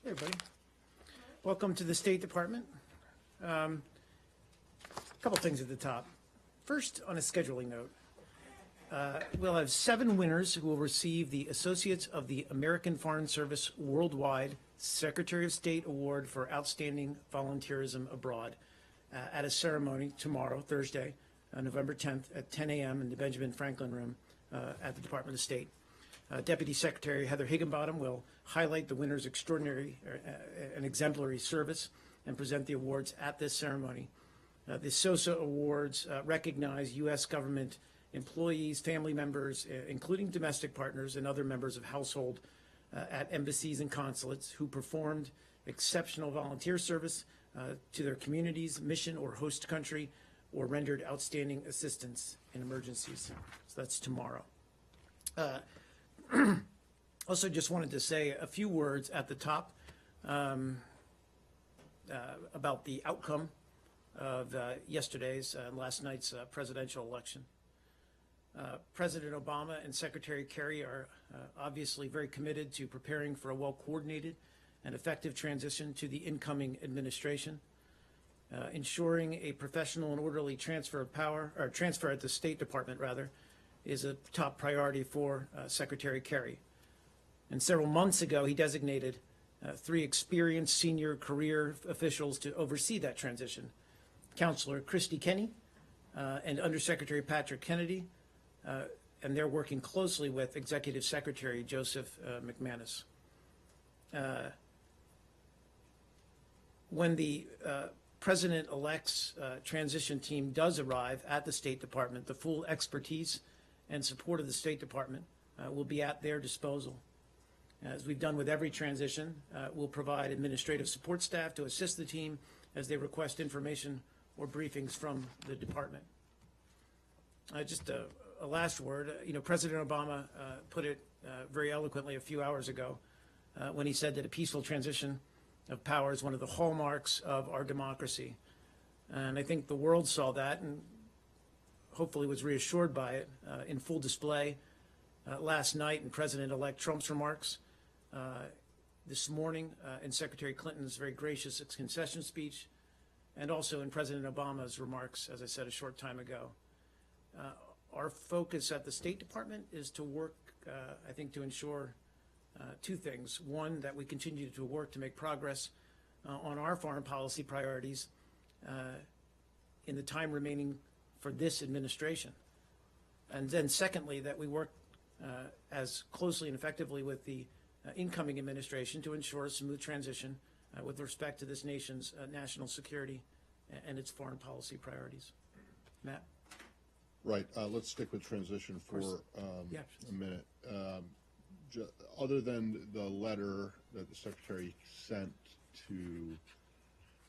Hey, everybody. Welcome to the State Department. A couple things at the top. First, on a scheduling note, we'll have 7 winners who will receive the Associates of the American Foreign Service Worldwide Secretary of State Award for Outstanding Volunteerism Abroad at a ceremony tomorrow, Thursday, November 10th at 10 a.m. in the Benjamin Franklin Room at the Department of State. Deputy Secretary Heather Higginbottom will highlight the winner's extraordinary and exemplary service and present the awards at this ceremony. The SOSA Awards recognize U.S. government employees, family members, including domestic partners and other members of household at embassies and consulates who performed exceptional volunteer service to their communities, mission, or host country, or rendered outstanding assistance in emergencies. So that's tomorrow. Also, just wanted to say a few words at the top about the outcome of yesterday's and last night's presidential election. President Obama and Secretary Kerry are obviously very committed to preparing for a well-coordinated and effective transition to the incoming administration. Ensuring a professional and orderly transfer of power, or transfer at the State Department, rather, is a top priority for Secretary Kerry. And several months ago, he designated 3 experienced senior career officials to oversee that transition. Counselor Christy Kenny and Undersecretary Patrick Kennedy, and they're working closely with Executive Secretary Joseph McManus. When the President-elect's transition team does arrive at the State Department, the full expertise and support of the State Department will be at their disposal. As we've done with every transition, we'll provide administrative support staff to assist the team as they request information or briefings from the department. Just a last word, President Obama put it very eloquently a few hours ago when he said that a peaceful transition of power is one of the hallmarks of our democracy. And I think the world saw that and hopefully was reassured by it in full display last night in President-elect Trump's remarks, this morning in Secretary Clinton's very gracious concession speech, and also in President Obama's remarks, as I said a short time ago. Our focus at the State Department is to work, I think, to ensure 2 things. One, that we continue to work to make progress on our foreign policy priorities in the time remaining for this administration. And then secondly, that we work as closely and effectively with the incoming administration to ensure a smooth transition with respect to this nation's national security and its foreign policy priorities. Matt? Right. Let's stick with transition for a minute. Other than the letter that the Secretary sent to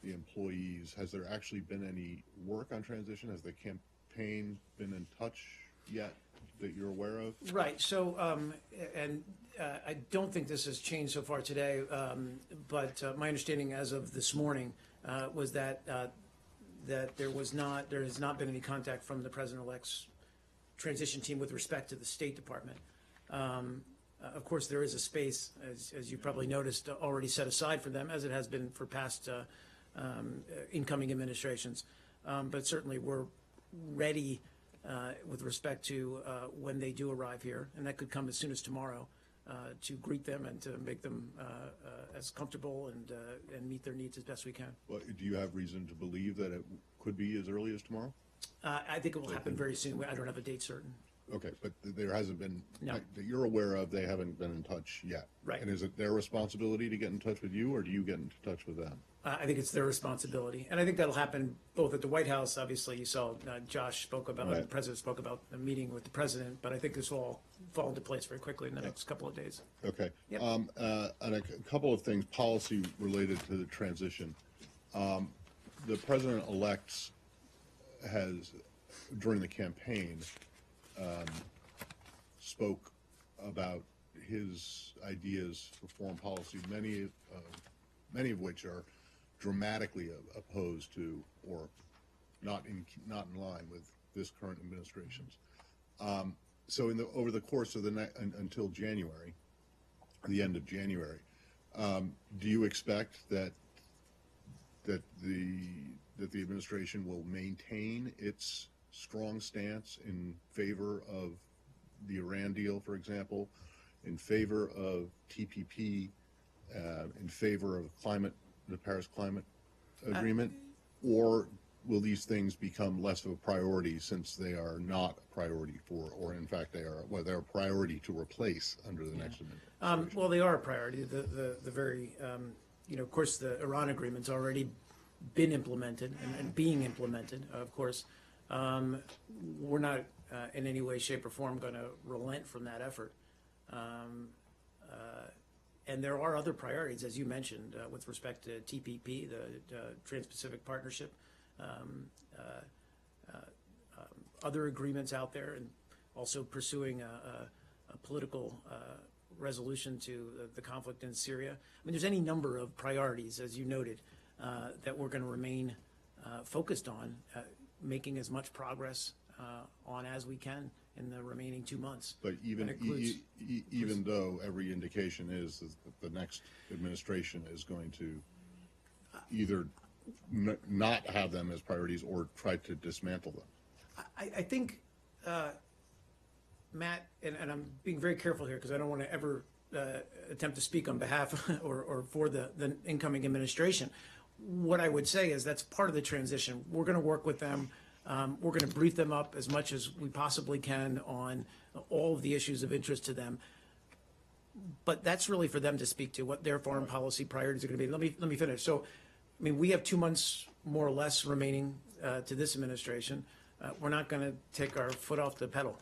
the employees, has there actually been any work on transition? Has the campaign been in touch yet that you're aware of? Right. So, I don't think this has changed so far today, but my understanding as of this morning was that that there has not been any contact from the President-elect's transition team with respect to the State Department. Of course, there is a space, as you probably noticed, already set aside for them, as it has been for past incoming administrations. But certainly we're ready with respect to when they do arrive here, and that could come as soon as tomorrow, to greet them and to make them as comfortable and meet their needs as best we can. Well, do you have reason to believe that it could be as early as tomorrow? I think it will happen very soon. I don't have a date certain. Okay, but there hasn't been, No. that you're aware of, they haven't been in touch yet? Right. And is it their responsibility to get in touch with you, or do you get in touch with them? I think it's their responsibility. And I think that'll happen both at the White House. Obviously, you saw Josh spoke about, Right. the president spoke about a meeting with the president, but I think this will all fall into place very quickly in the next couple of days. Okay. Yep. And a couple of things, policy related to the transition. The President-elect has, during the campaign, spoke about his ideas for foreign policy, many of which are dramatically opposed to or not in line with this current administration's. So over the course of until January, the end of January, Do you expect that the administration will maintain its strong stance in favor of the Iran deal, for example, in favor of TPP, in favor of the Paris Climate Agreement, or will these things become less of a priority since they are not a priority or in fact they're a priority to replace under the next administration? Well, they are a priority. The very, of course, the Iran agreement's already been implemented and being implemented, of course. We're not in any way, shape, or form going to relent from that effort. And there are other priorities, as you mentioned, with respect to TPP, the Trans-Pacific Partnership, other agreements out there, and also pursuing a political resolution to the conflict in Syria. I mean, there's any number of priorities, as you noted, that we're going to remain focused on, making as much progress on as we can in the remaining 2 months. But even though every indication is that the next administration is going to either not have them as priorities or try to dismantle them. I think, Matt, and I'm being very careful here because I don't want to ever attempt to speak on behalf or for the incoming administration. What I would say is that's part of the transition. We're going to work with them. We're going to brief them up as much as we possibly can on all of the issues of interest to them. But that's really for them to speak to what their foreign policy priorities are going to be. Let me finish. So, I mean, we have 2 months more or less remaining to this administration. We're not going to take our foot off the pedal.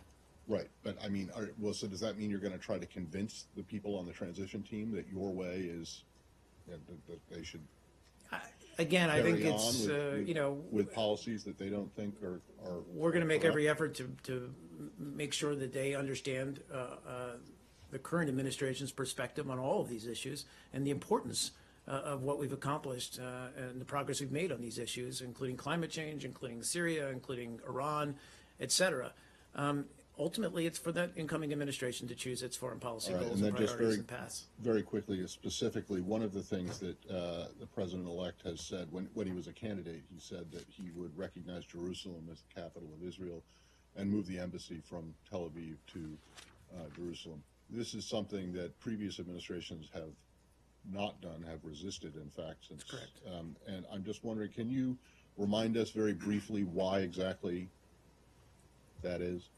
Right, but I mean, so does that mean you're going to try to convince the people on the transition team that your way is that they should? Again, I think it's with policies that they don't think are. We're going to make every effort to make sure that they understand the current administration's perspective on all of these issues and the importance of what we've accomplished and the progress we've made on these issues, including climate change, including Syria, including Iran, et cetera. Ultimately, it's for that incoming administration to choose its foreign policy goals and priorities and paths. Very quickly, specifically, one of the things that the president-elect has said when he was a candidate, he said that he would recognize Jerusalem as the capital of Israel and move the embassy from Tel Aviv to Jerusalem. This is something that previous administrations have not done, have resisted, in fact. Since, that's correct. And I'm just wondering, can you remind us very briefly why exactly that is?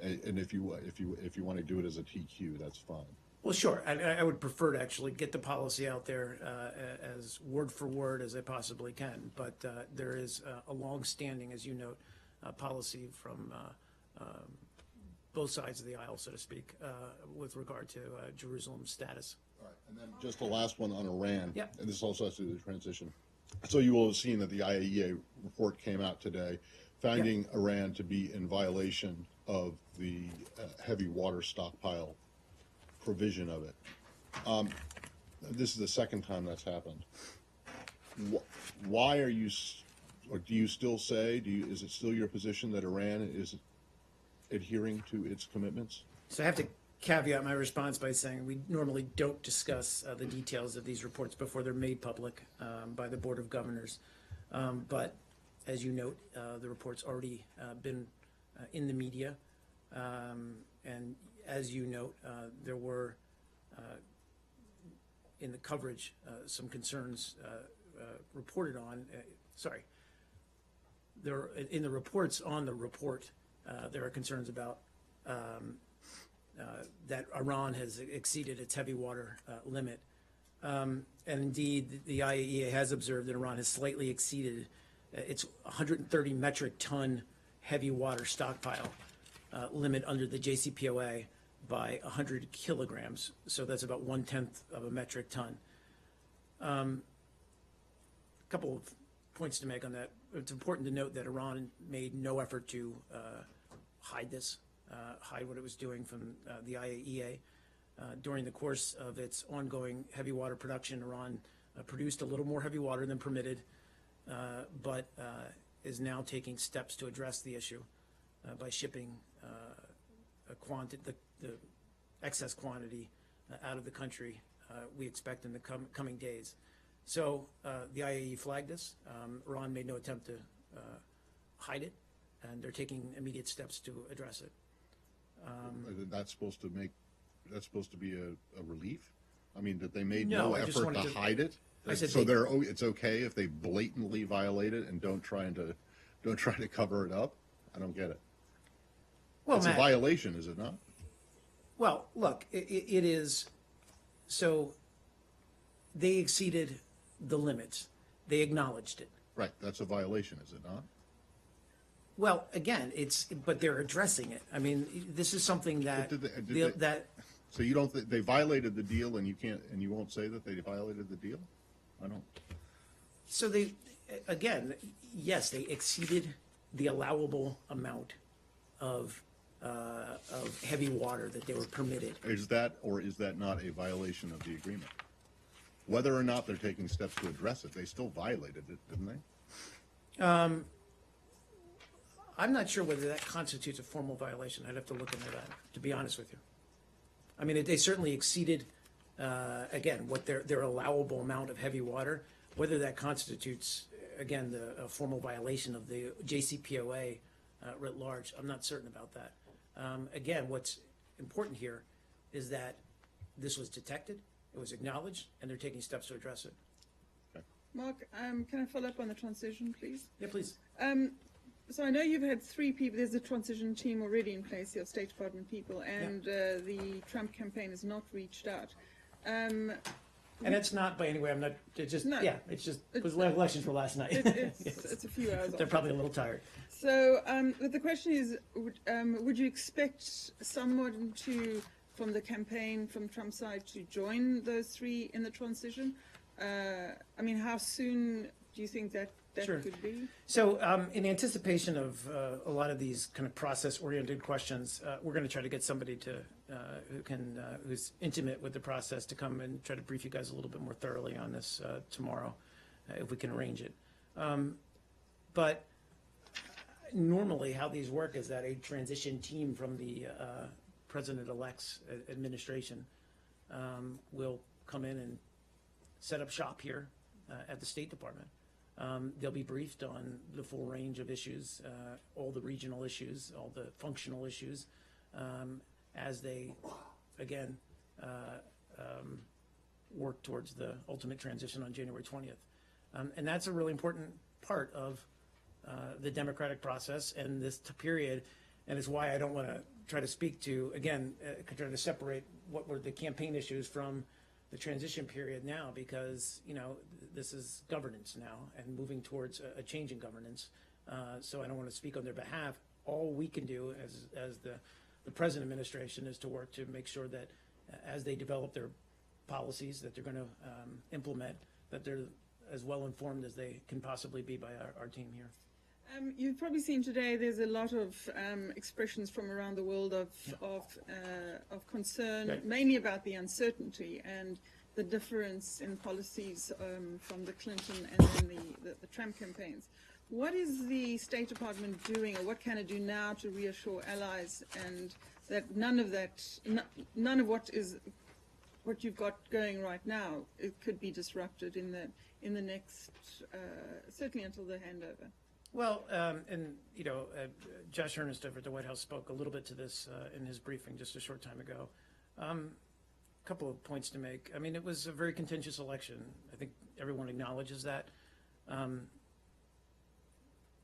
And if you want to do it as a TQ, that's fine. Well, sure. I would prefer to actually get the policy out there as word for word as I possibly can. But there is a long-standing, as you note, policy from both sides of the aisle, so to speak, with regard to Jerusalem's status. All right. And then just the last one on Iran. Yep. And this also has to do with the transition. So you will have seen that the IAEA report came out today, finding Iran to be in violation of the heavy water stockpile provision of it. This is the second time that's happened. Why are you, or do you still say, is it still your position that Iran is adhering to its commitments? So I have to caveat my response by saying we normally don't discuss the details of these reports before they're made public by the Board of Governors. But as you note, the report's already been in the media. And as you note, there were in the coverage some concerns reported on. In the reports on the report, there are concerns about that Iran has exceeded its heavy water limit. And indeed, the IAEA has observed that Iran has slightly exceeded its 130 metric ton heavy water stockpile limit under the JCPOA by 100 kilograms. So that's about 1/10 of a metric ton. A couple of points to make on that. It's important to note that Iran made no effort to hide this, hide what it was doing from the IAEA. During the course of its ongoing heavy water production, Iran produced a little more heavy water than permitted, but is now taking steps to address the issue by shipping the excess quantity out of the country we expect in the coming days. So the IAE flagged this. Iran made no attempt to hide it, and they're taking immediate steps to address it. That's supposed to be a relief? I mean, that they made No, no I just effort wanted to to- hide it? I said So they- it's okay if they blatantly violate it and don't try to cover it up? I don't get it. Well, It's a Matt, violation, is it not? well, look, it is, so they exceeded the limits. They acknowledged it. Right, that's a violation, is it not? Well, again, but they're addressing it. I mean, this is something that, But did they- that, So you don't, they violated the deal and you won't say that they violated the deal? I don't. so they, again, yes, they exceeded the allowable amount of heavy water that they were permitted. Is that, or is that not a violation of the agreement? Whether or not they're taking steps to address it, they still violated it, didn't they? I'm not sure whether that constitutes a formal violation. I'd have to look into that, to be honest with you. I mean, they certainly exceeded, again, what their allowable amount of heavy water. Whether that constitutes, again, a formal violation of the JCPOA writ large, I'm not certain about that. Again, what's important here is that this was detected, it was acknowledged, and they're taking steps to address it. Mark, can I follow up on the transition, please? Yeah, please. So I know you've had 3 people. There's a transition team already in place, your State Department people, and the Trump campaign has not reached out. And it's not by any way, I'm not, it's just, No. yeah, it was elections for last night. It's a few hours They're off. probably a little tired. So but the question is, would you expect someone from the campaign, from Trump's side, to join those 3 in the transition? I mean, how soon do you think that Sure. could be? So in anticipation of a lot of these kind of process-oriented questions, we're going to try to get somebody who's intimate with the process to come and try to brief you guys a little bit more thoroughly on this tomorrow, if we can arrange it. But normally how these work is that a transition team from the President-elect's administration will come in and set up shop here at the State Department. They'll be briefed on the full range of issues, all the regional issues, all the functional issues, as they, again, work towards the ultimate transition on January 20th. And that's a really important part of the democratic process and this period, and it's why I don't want to try to speak to, again, try to separate what were the campaign issues from the transition period now, because, you know, this is governance now and moving towards a change in governance. So I don't want to speak on their behalf. All we can do as the present administration is to work to make sure that as they develop their policies that they're going to implement, that they're as well informed as they can possibly be by our team here. You've probably seen today there's a lot of expressions from around the world of concern, Right. mainly about the uncertainty and the difference in policies from the Clinton and then the Trump campaigns. What is the State Department doing, or what can it do now to reassure allies and that none of what you've got going right now, it could be disrupted in the next, certainly until the handover? Well, and, you know, Josh Earnest over at the White House spoke a little bit to this in his briefing just a short time ago. A couple of points to make. I mean, it was a very contentious election. I think everyone acknowledges that. And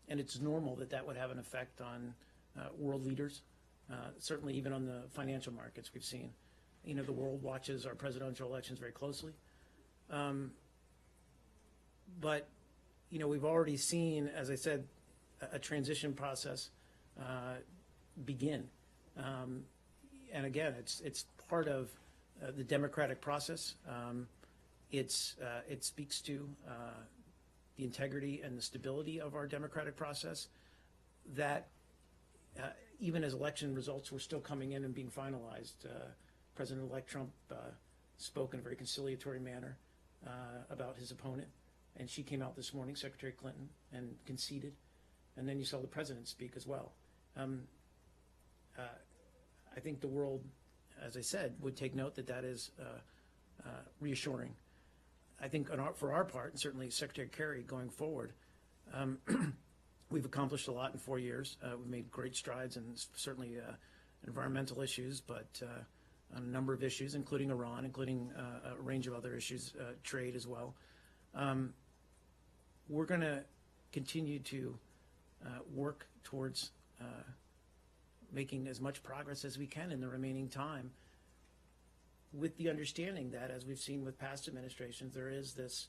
it's normal that would have an effect on world leaders, certainly even on the financial markets we've seen. You know, the world watches our presidential elections very closely. But you know, we've already seen, as I said, a transition process begin. And again, it's part of the democratic process. It speaks to the integrity and the stability of our democratic process, that even as election results were still coming in and being finalized, President-elect Trump spoke in a very conciliatory manner about his opponent. And she came out this morning, Secretary Clinton, and conceded. And then you saw the president speak as well. I think the world, as I said, would take note that is reassuring. I think for our part, and certainly Secretary Kerry going forward, we've accomplished a lot in 4 years. We've made great strides in certainly environmental issues, but on a number of issues, including Iran, including a range of other issues, trade as well. We're going to continue to work towards making as much progress as we can in the remaining time, with the understanding that, as we've seen with past administrations, there is this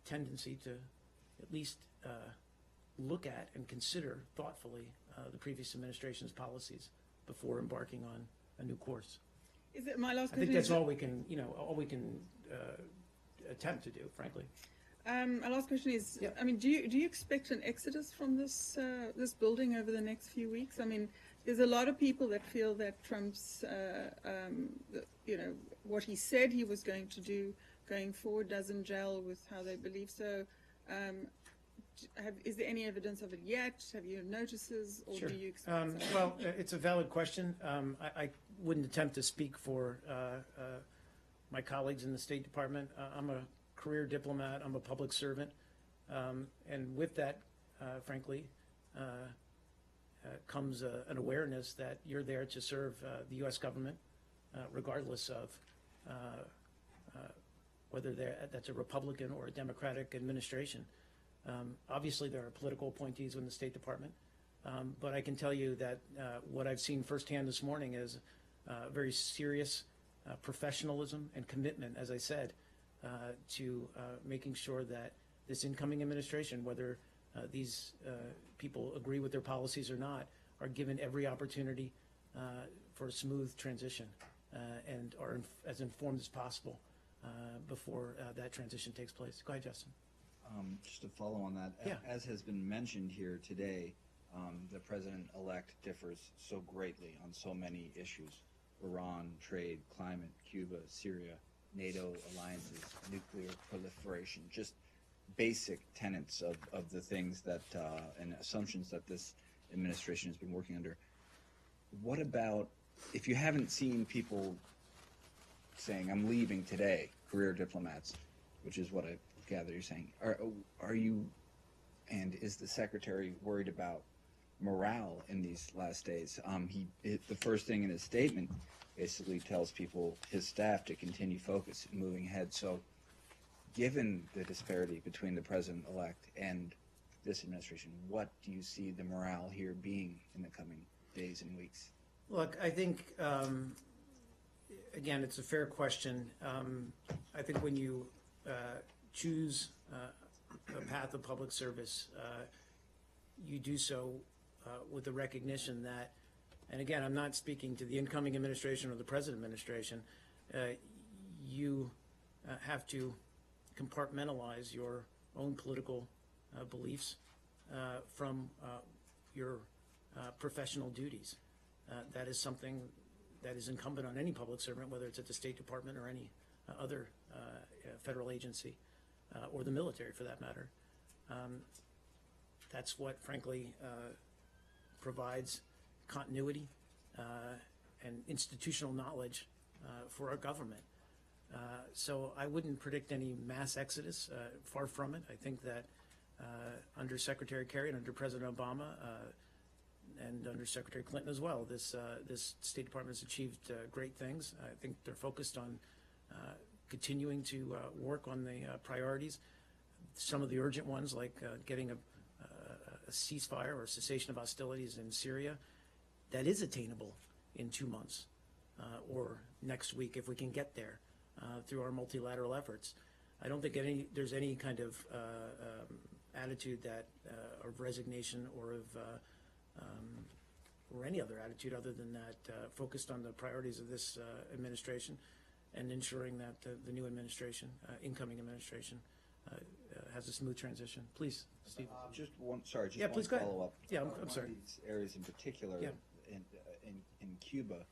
tendency to at least look at and consider thoughtfully the previous administration's policies before embarking on a new course. Is it my last I question? think that's all we can, all we can attempt to do, frankly. My last question is, Yeah. I mean, do you expect an exodus from this this building over the next few weeks? I mean, there's a lot of people that feel that Trump's, what he said he was going to do going forward doesn't gel with how they believe. So, is there any evidence of it yet? Have you notices, or Sure. do you expect? Well, it's a valid question. I wouldn't attempt to speak for my colleagues in the State Department. I'm a career diplomat. I'm a public servant. And with that, frankly, comes an awareness that you're there to serve the U.S. government, regardless of whether that's a Republican or a Democratic administration. Obviously, there are political appointees in the State Department, but I can tell you that what I've seen firsthand this morning is very serious professionalism and commitment, as I said, to making sure that this incoming administration, whether these people agree with their policies or not, are given every opportunity for a smooth transition and are as informed as possible before that transition takes place. Go ahead, Justin. Just to follow on that, Yeah. as has been mentioned here today, the president-elect differs so greatly on so many issues: Iran, trade, climate, Cuba, Syria, NATO alliances, nuclear proliferation, just basic tenets of the things that and assumptions that this administration has been working under. What about, if you haven't seen people saying, "I'm leaving today," career diplomats, which is what I gather you're saying, are you, and is the secretary worried about morale in these last days? The first thing in his statement basically tells people, his staff, to continue focus and moving ahead. So given the disparity between the president-elect and this administration, what do you see the morale here being in the coming days and weeks? Look, I think, again, it's a fair question. I think when you choose a path of public service, you do so with the recognition that, and again, I'm not speaking to the incoming administration or the present administration, you have to compartmentalize your own political beliefs from your professional duties. That is something that is incumbent on any public servant, whether it's at the State Department or any other federal agency, or the military for that matter. That's what, frankly, provides continuity and institutional knowledge for our government. So I wouldn't predict any mass exodus, far from it. I think that under Secretary Kerry and under President Obama and under Secretary Clinton as well, this State Department has achieved great things. I think they're focused on continuing to work on the priorities. Some of the urgent ones, like getting a ceasefire or cessation of hostilities in Syria, that is attainable in 2 months or next week if we can get there through our multilateral efforts. I don't think there's any kind of attitude that of resignation or of or any other attitude other than that focused on the priorities of this administration and ensuring that the new administration, incoming administration, has a smooth transition. Please, Steve. Just one, sorry, just Yeah, one please go ahead. follow-up. Yeah, I'm One sorry. of these areas in particular, Yeah. in Cuba,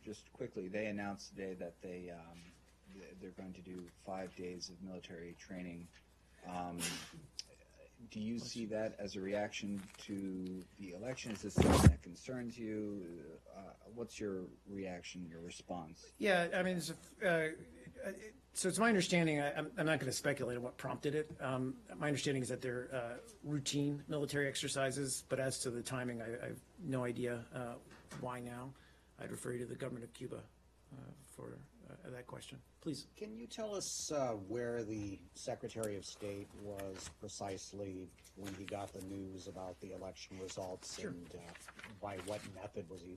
just quickly, they announced today that they're going to do 5 days of military training. do you see that as a reaction to the election? Is this something that concerns you? What's your reaction, your response? Yeah, I mean, so it's my understanding, I'm not going to speculate on what prompted it. My understanding is that they're routine military exercises, but as to the timing, I have no idea why now. I'd refer you to the government of Cuba for that question. Please. Can you tell us where the Secretary of State was precisely when he got the news about the election results? Sure. And by what method? Was he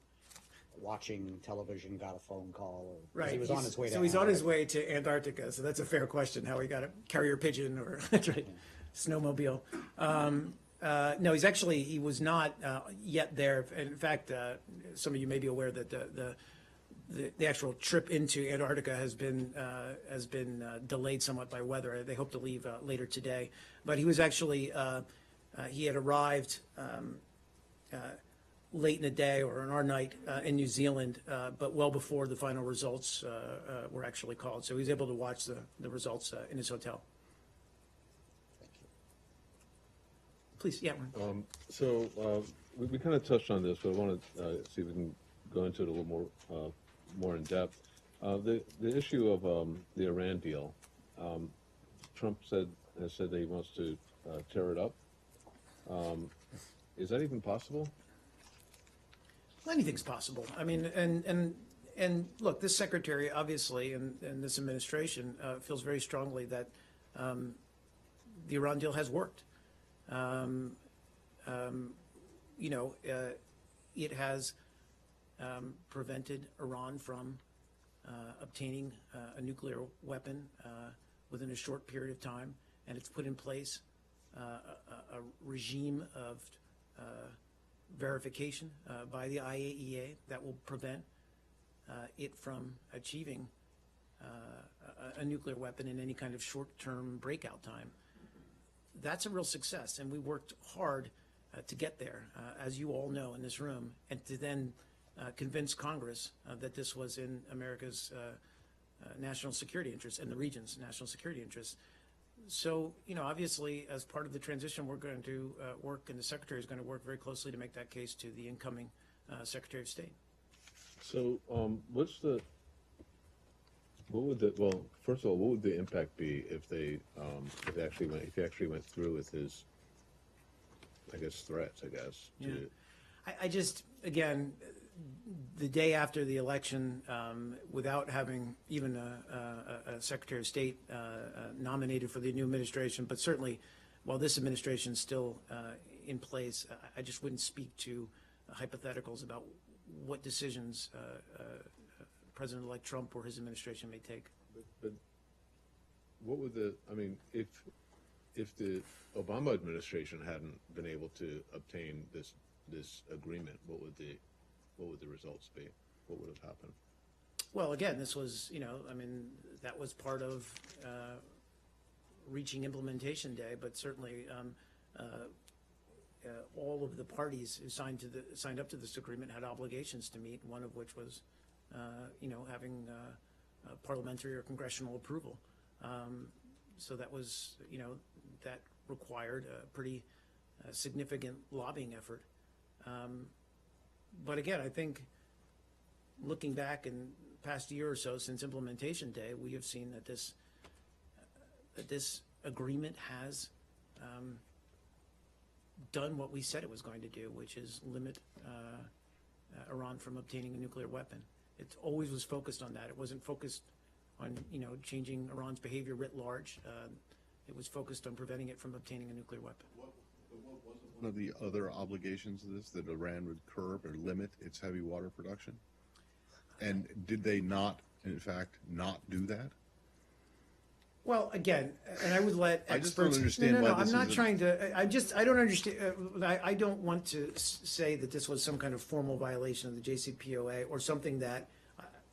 watching television, got a phone call? Or, 'cause Right. he was on his way to So he's on his Antarctica. way to Antarctica. So that's a fair question, how he got a carrier pigeon or that's right, snowmobile. No, he was not yet there. In fact, some of you may be aware that the actual trip into Antarctica has been delayed somewhat by weather. They hope to leave later today. But he was actually, he had arrived late in the day or on our night in New Zealand, but well before the final results were actually called. So he was able to watch the results in his hotel. Thank you. Please, yeah. We kind of touched on this, but I want to see if we can go into it a little more in depth. The issue of the Iran deal. Trump has said that he wants to tear it up. Is that even possible? Anything's possible. I mean, and look, this secretary obviously and this administration feels very strongly that the Iran deal has worked. It has prevented Iran from obtaining a nuclear weapon within a short period of time, and it's put in place a regime of verification by the IAEA that will prevent it from achieving a nuclear weapon in any kind of short-term breakout time. That's a real success, and we worked hard to get there, as you all know in this room, and to then convince Congress that this was in America's national security interests and the region's national security interests. So, obviously, as part of the transition, we're going to work, and the Secretary is going to work very closely to make that case to the incoming Secretary of State. So, first of all, what would the impact be if he actually went through with his, threats, Yeah. I just, again, the day after the election, without having even a Secretary of State nominated for the new administration, but certainly while this administration is still in place, I just wouldn't speak to hypotheticals about what decisions President-elect Trump or his administration may take. But what would if the Obama administration hadn't been able to obtain this agreement, what would the results be? What would have happened? Well, again, this was, that was part of reaching implementation day, but certainly all of the parties who signed up to this agreement had obligations to meet, one of which was, having parliamentary or congressional approval. So that was, that required a pretty significant lobbying effort. But again, I think looking back in the past year or so since implementation day, we have seen that this agreement has done what we said it was going to do, which is limit Iran from obtaining a nuclear weapon. It always was focused on that. It wasn't focused on changing Iran's behavior writ large. It was focused on preventing it from obtaining a nuclear weapon. One of the other obligations of this, that Iran would curb or limit its heavy water production? And did they not, in fact, not do that? Well, again, and I would let experts. I just don't understand why this I'm not is trying to. I don't understand. I don't want to say that this was some kind of formal violation of the JCPOA or something that,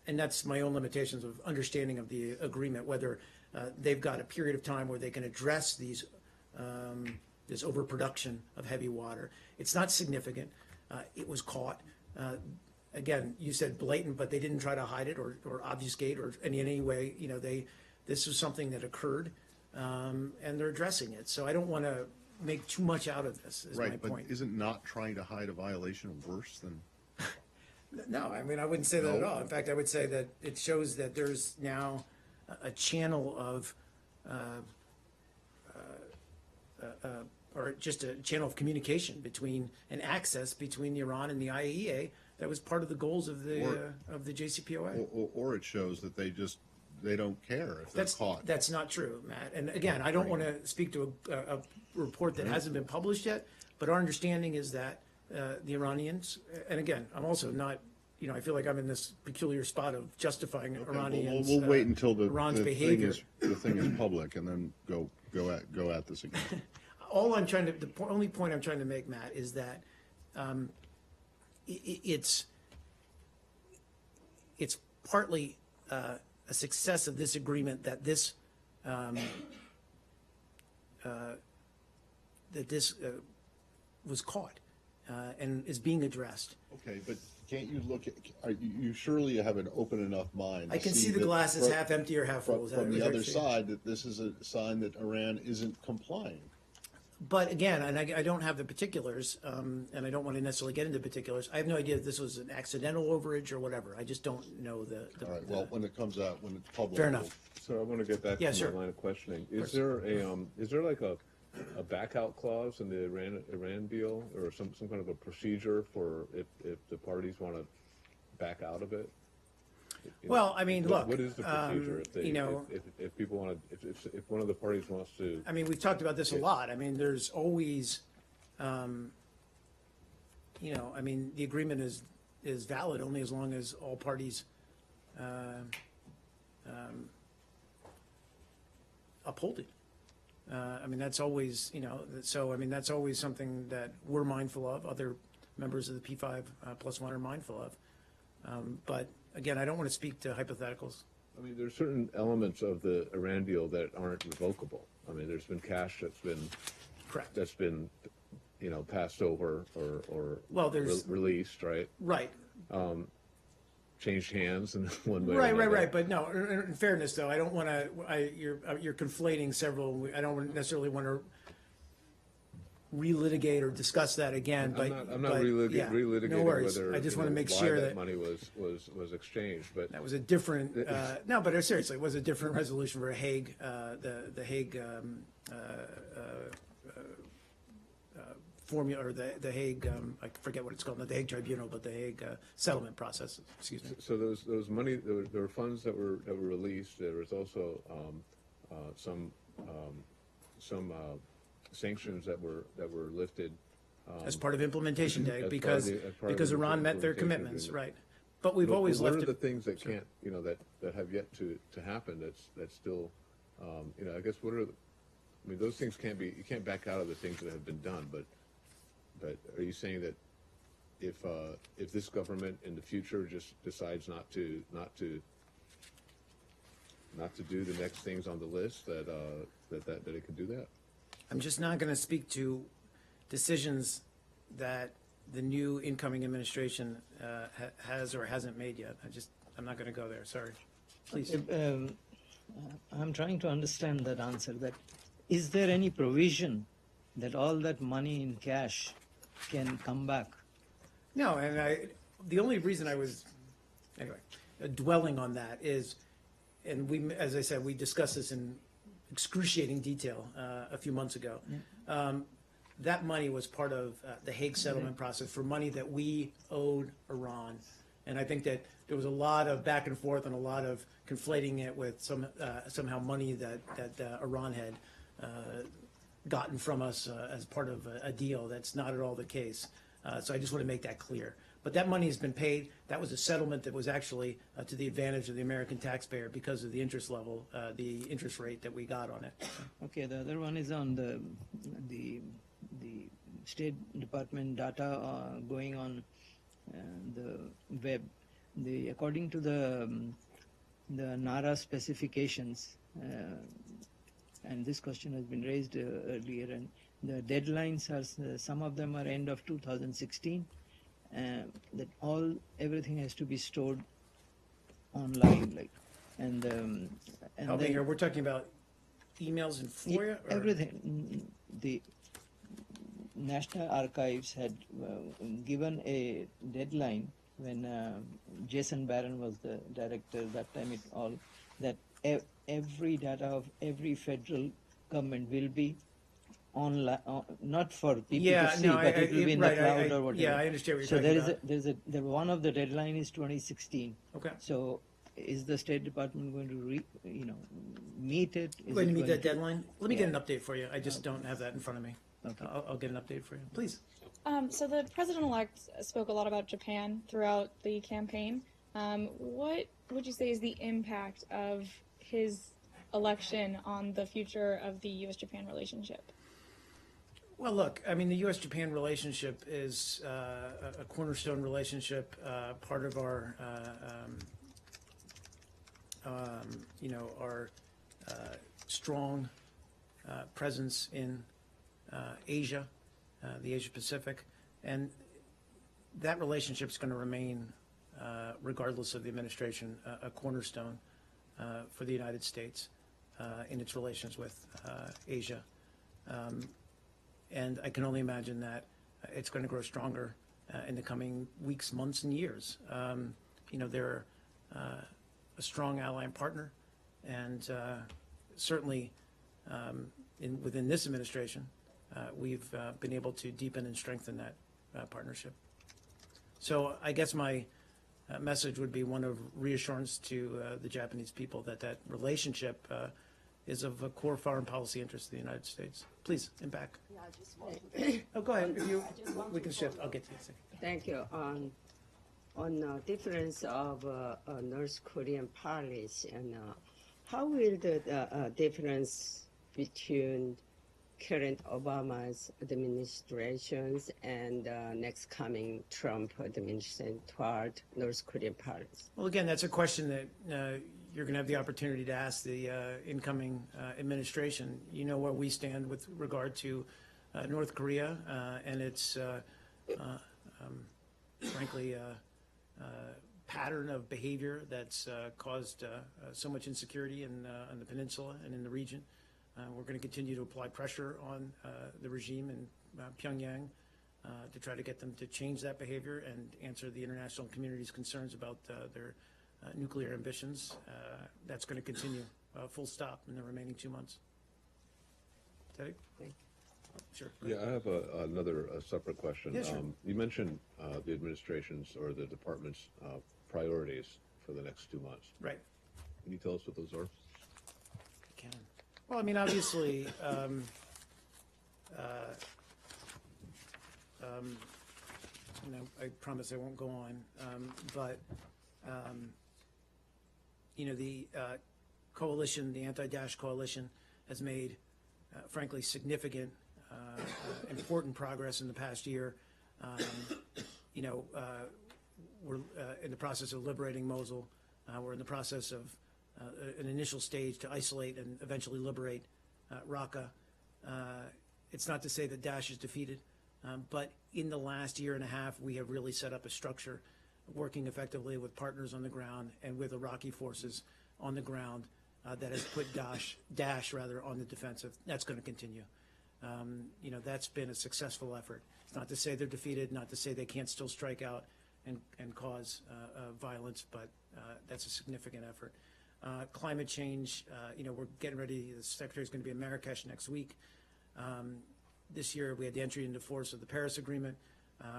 and that's my own limitations of understanding of the agreement. Whether they've got a period of time where they can address these this overproduction of heavy water. It's not significant. It was caught. Again, you said blatant, but they didn't try to hide it or obfuscate or in any way. This was something that occurred, and they're addressing it. So I don't want to make too much out of this, is my Right, but point. isn't not trying to hide a violation worse than? No, I mean, I wouldn't say that at No? all. In fact, I would say that it shows that there's now a channel of, or just a channel of communication between, and access between Iran and the IAEA that was part of the goals of the JCPOA. Or it shows that they don't care if they're caught. That's not true, Matt. And again, I don't want to speak to a report that hasn't been published yet, but our understanding is that the Iranians, and again, I'm also not, I feel like I'm in this peculiar spot of justifying Okay, Iranians. We'll wait until Iran's the behavior. thing is public and then go at this again. The only point I'm trying to make, Matt, is that it's partly a success of this agreement that this was caught and is being addressed. Okay, but can't you look at, you surely have an open enough mind. I to can see the that glass is from- half empty or half full. Is that From the what you're other saying? side, that this is a sign that Iran isn't complying. But again, and I don't have the particulars, and I don't want to necessarily get into particulars. I have no idea if this was an accidental overage or whatever. I just don't know the. All right, well, when it comes out, when it's public. Fair enough. So I want to get back Yeah, to sure. my line of questioning. Is there like a back out clause in the Iran deal, or some kind of a procedure for if the parties want to back out of it? Well, I mean, look, What is the procedure if they, you know- if people want to, if one of the parties wants to? I mean, we've talked about this a lot. I mean, there's always, I mean, the agreement is valid only as long as all parties uphold it. I mean, that's always, so, I mean, that's always something that we're mindful of, other members of the P5+1 are mindful of. But again, I don't want to speak to hypotheticals. I mean, there's certain elements of the Iran deal that aren't revocable. I mean, there's been cash that's been Correct. passed over or Well, there's- released, right? Right. Changed hands in one way. or Right. another. But no, in fairness though, I don't want to, you're conflating several, I don't necessarily want to relitigate or discuss that again, but. I'm not but, yeah, relitigating no worries. whether I just you want to know, make why sure that that money was exchanged, but that was a different, no, but seriously, it was a different resolution for Hague, the Hague formula, or the Hague, I forget what it's called, not the Hague Tribunal, but the Hague settlement process, excuse me. so those money, there were funds that were released. There was also some sanctions that were lifted. As part of implementation day, As part of because, the- as part of because the Iran met their implementation commitments, agreement. right? But we've always What left are the it, things that can't, that have yet to happen? That's still, I guess I mean, those things you can't back out of the things that have been done. But are you saying that if this government in the future just decides not to do the next things on the list, that it can do that? I'm just not going to speak to decisions that the new incoming administration has or hasn't made yet. I'm not going to go there, sorry. Please. I'm trying to understand that answer. That is there any provision that all that money in cash can come back? No, and the only reason I was, anyway, dwelling on that is, and as I said, we discussed this in excruciating detail a few months ago. That money was part of the Hague settlement process for money that we owed Iran. And I think that there was a lot of back and forth and a lot of conflating it with somehow money that Iran had gotten from us as part of a deal. That's not at all the case. So I just want to make that clear. But that money has been paid. That was a settlement that was actually to the advantage of the American taxpayer because of the interest level, the interest rate that we got on it. Okay, the other one is on the State Department data going on the web. According to the NARA specifications, and this question has been raised earlier, and the deadlines are, some of them are end of 2016, that everything has to be stored online, and Help me here. We're talking about emails and FOIA? or- everything, National Archives had given a deadline when Jason Barron was the director that time. That every data of every federal government will be online, not for people Yeah, to see, no, but it will be in the right, cloud or whatever. yeah, I understand what So you're talking there is the one of the deadline is 2016. Okay. So is the State Department going to meet it? Is Going it to meet that deadline? Let me get Yeah. an update for you. I just don't have that in front of me. Okay. I'll get an update for you. Please. So the president-elect spoke a lot about Japan throughout the campaign. What would you say is the impact of his election on the future of the U.S.-Japan relationship? Well, look, I mean, the U.S.-Japan relationship is a cornerstone relationship, part of our, our strong presence in Asia, the Asia Pacific, and that relationship is going to remain, regardless of the administration, a cornerstone for the United States in its relations with Asia. And I can only imagine that it's going to grow stronger in the coming weeks, months, and years. They're a strong ally and partner, and certainly within this administration, we've been able to deepen and strengthen that partnership. So I guess my message would be one of reassurance to the Japanese people that relationship is of a core foreign policy interest of the United States. Please, in back. Yeah, I just want to, Oh, go ahead. If you, I just want we to can shift. follow. I'll get to you. Thank you. On difference of North Korean policy and how will the difference between current Obama's administrations and next coming Trump administration toward North Korean policy? Well, again, that's a question that you're going to have the opportunity to ask the incoming administration. You know where we stand with regard to North Korea and its, frankly, pattern of behavior that's caused so much insecurity on the peninsula and in the region. We're going to continue to apply pressure on the regime in Pyongyang to try to get them to change that behavior and answer the international community's concerns about their nuclear ambitions. That's going to continue, full stop, in the remaining 2 months. Teddy? Sure. Yeah, I have another separate question. Yeah, sure. You mentioned the administration's or the department's priorities for the next 2 months. Right. Can you tell us what those are? Can. Well, I mean, obviously, I promise I won't go on, but the coalition, the anti-Daesh coalition, has made, frankly, significant, important progress in the past year. We're in the process of liberating Mosul. We're in the process of an initial stage to isolate and eventually liberate Raqqa. It's not to say that Daesh is defeated, but in the last year and a half, we have really set up a structure working effectively with partners on the ground and with Iraqi forces on the ground that has put Daesh on the defensive. That's going to continue. That's been a successful effort. It's not to say they're defeated, not to say they can't still strike out and cause violence, but that's a significant effort. Climate change, we're getting ready. The Secretary's going to be in Marrakesh next week. This year, we had the entry into force of the Paris Agreement.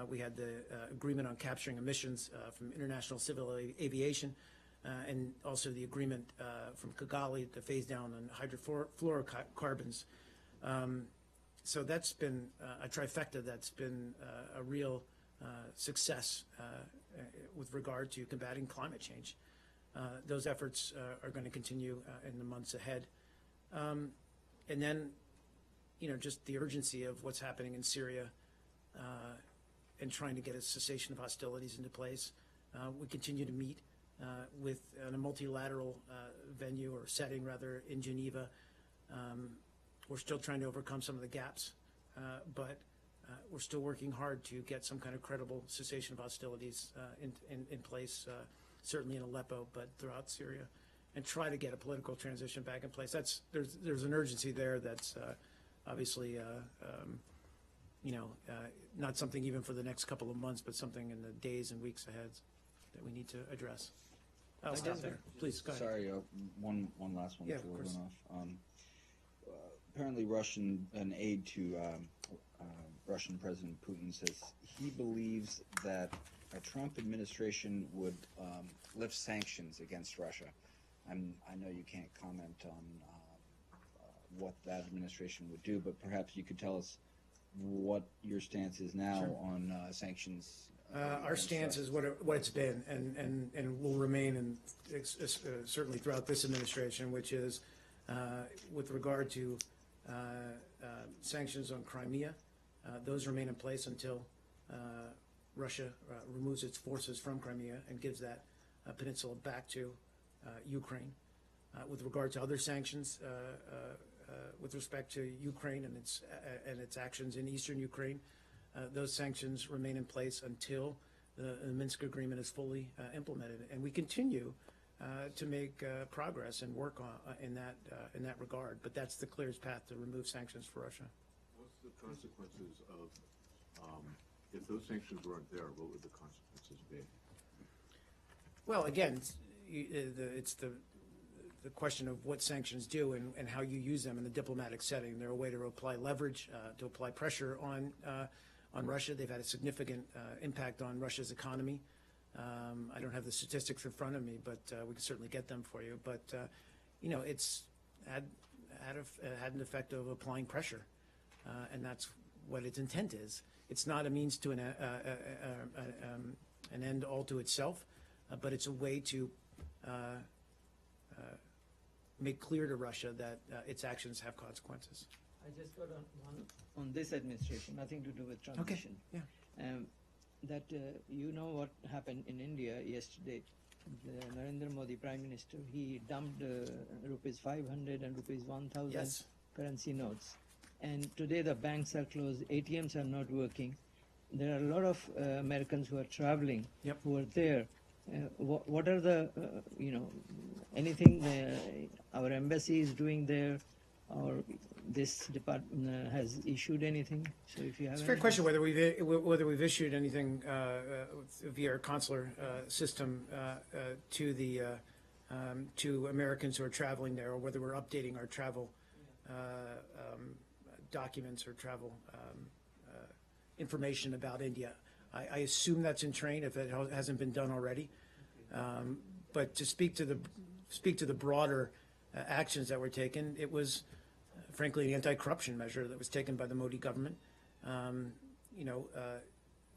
We had the agreement on capturing emissions from international civil aviation, and also the agreement from Kigali to phase down on hydrofluorocarbons. So that's been a trifecta that's been a real success with regard to combating climate change. Those efforts are going to continue in the months ahead. And then, just the urgency of what's happening in Syria and trying to get a cessation of hostilities into place. We continue to meet in a multilateral venue or setting, rather, in Geneva. We're still trying to overcome some of the gaps, but we're still working hard to get some kind of credible cessation of hostilities in place, certainly in Aleppo, but throughout Syria, and try to get a political transition back in place. There's an urgency there that's obviously not something even for the next couple of months, but something in the days and weeks ahead that we need to address. I'll stop there. Please, go ahead. Sorry, one last one Yeah, of before we course. run off. Apparently an aide to Russian President Putin says he believes that a Trump administration would lift sanctions against Russia. I know you can't comment on what that administration would do, but perhaps you could tell us what your stance is now on sanctions. Our against stance Russia. is what it's been and will remain, and certainly throughout this administration, which is with regard to sanctions on Crimea, those remain in place until Russia removes its forces from Crimea and gives that peninsula back to Ukraine. With regard to other sanctions, with respect to Ukraine and its actions in eastern Ukraine, those sanctions remain in place until the Minsk agreement is fully implemented, and we continue to make progress and work in that regard. But that's the clearest path to remove sanctions for Russia. What's the consequences of, if those sanctions weren't there, what would the consequences be? Well, again, it's the question of what sanctions do and how you use them in the diplomatic setting. They're a way to apply leverage, to apply pressure on Russia. They've had a significant impact on Russia's economy. I don't have the statistics in front of me, but we can certainly get them for you. But it's had an effect of applying pressure, and that's what its intent is. It's not a means to an end all to itself, but it's a way to make clear to Russia that its actions have consequences. I just got one on this administration, nothing to do with transition. Yeah. That you know what happened in India yesterday. The Narendra Modi Prime Minister, he dumped rupees 500 and rupees 1,000 Yes. currency notes. And today the banks are closed, ATMs are not working. There are a lot of Americans who are traveling, Yep. who are there. What are the, anything our embassy is doing there, or this department has issued anything? So if you have It's a fair anything- question whether we've issued anything via our consular system to Americans who are traveling there, or whether we're updating our travel documents or travel information about India. I assume that's in train if it hasn't been done already. But to speak to the broader actions that were taken, it was frankly an anti-corruption measure that was taken by the Modi government.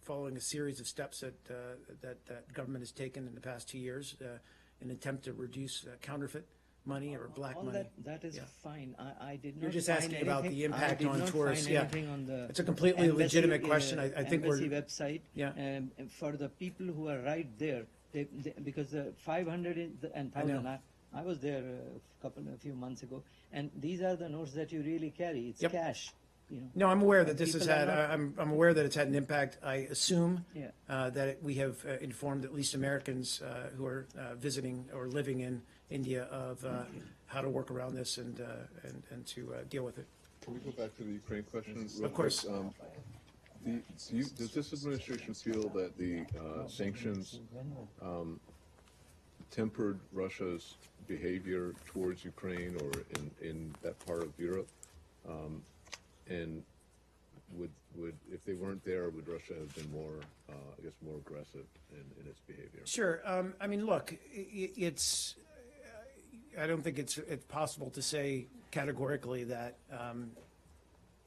Following a series of steps that government has taken in the past 2 years in an attempt to reduce counterfeit money or black All money. that is Yeah. fine. I did not. You're just find asking about the anything- impact I did on not tourists, find yeah. anything on the It's a completely embassy, legitimate question. I think we're- embassy website. Yeah. For the people who are right there, because the 500 and I know. 1,000. I was there a few months ago, and these are the notes that you really carry. It's Yep. cash. No, I'm aware that this has People are had, not- I'm aware that it's had an impact. I assume Yeah. that we have informed at least Americans who are visiting or living in India of how to work around this and to deal with it. Can we go back to the Ukraine question? real Of course. quick? Does this administration feel that the sanctions tempered Russia's behavior towards Ukraine or in that part of Europe? And would if they weren't there, would Russia have been more, more aggressive in its behavior? Sure. I mean, look, it's. I don't think it's possible to say categorically that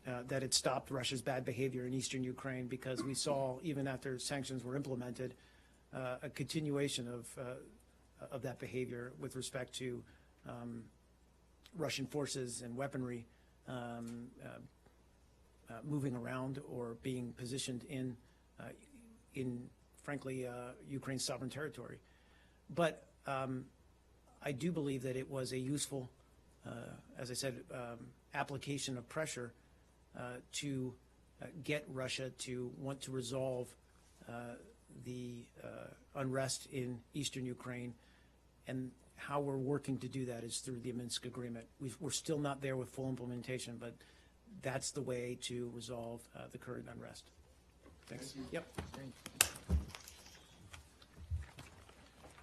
that it stopped Russia's bad behavior in eastern Ukraine, because we saw, even after sanctions were implemented, a continuation of that behavior with respect to Russian forces and weaponry moving around or being positioned in frankly, Ukraine's sovereign territory. But I do believe that it was a useful, as I said, application of pressure to get Russia to want to resolve the unrest in eastern Ukraine. And how we're working to do that is through the Minsk agreement. We're still not there with full implementation, but that's the way to resolve the current unrest. Thanks. Yep.